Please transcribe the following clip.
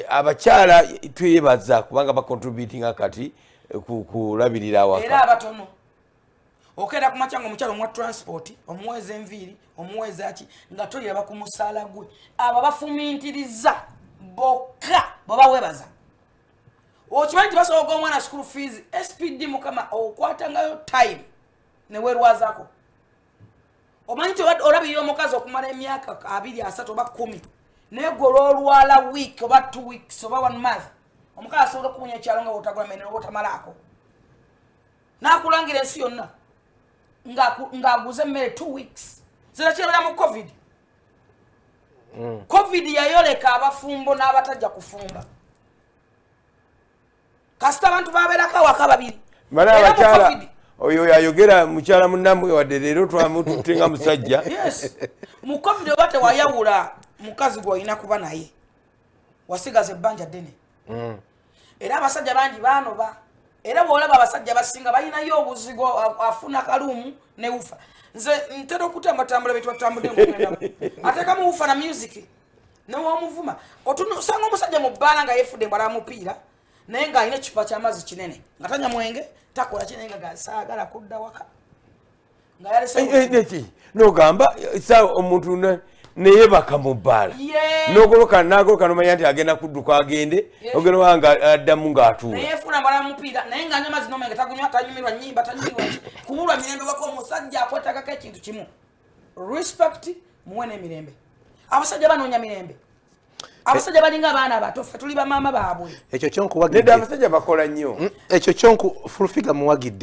abakyala twebaza kubanga ba contributing akati kulabirira awaka era abatono okera kumacha ngo omukyala omwa transport omuweze enviri omuweze aki nga tolira bakumusala gwe aba bafumintiriza boka baba webaza okimanyi basoboga omwana school fees SPD mukama okwatangayo time ne werwazako omanyi olabirira omukazi okumala emyaka 2 3 oba 10 negolo olwala week oba 2 weeks oba 1 month omukazi asobola okubunya ekyalo nga bwotagula mene obotamalako nakulangira ensi yonna ng'aguze mmere 2 weeks zira kyebera mu covid covid yayoleka abafumbo n'abatajja kufumba kasita abantu babeerako awaka babiri mala abakyala oyo yayogera mukyala munnamwe wadde leero twamututenga musajja yes mu covid oba tewayawula mukazi gw'olina kuba naye wasigaza ebbanja ddene era abasajja bangi baanoba era bw'olaba abasajja basinga balinayo obuzigo afuna kalumu ne ufa nze ntera okutambatambula bye twatambudde ng'ogendamu ateekamu ufa na music newomuvuma osanga omusajja mu bbaala nga yeefudde embala mupiira naye ng'alina ekicupa ky'amazzi kinene nga tanya mwenge takola kinene nga gasaagala kudda waka nga yalese nogamba sa omuntu neyebaka mu bbaala n'ogoloka nomanya nti agenda kudduka agende ogenda wanga addamu ng'atuula nayefuna embala mupiira naye ng'anywa amazzi n'omwenge tagunywa tanyumirwa nnyimba tanyumirwa kubulwa mirembe wako omusajja akwetagako ekintu kimu respect muwe n'emirembe abasajja banoonya mirembe abasajja balinga abaana abato ffe tuli bamaama baabwe ekyo kyonkuwagidde abasajja bakola nnyo ekyo Full Figure muwagidde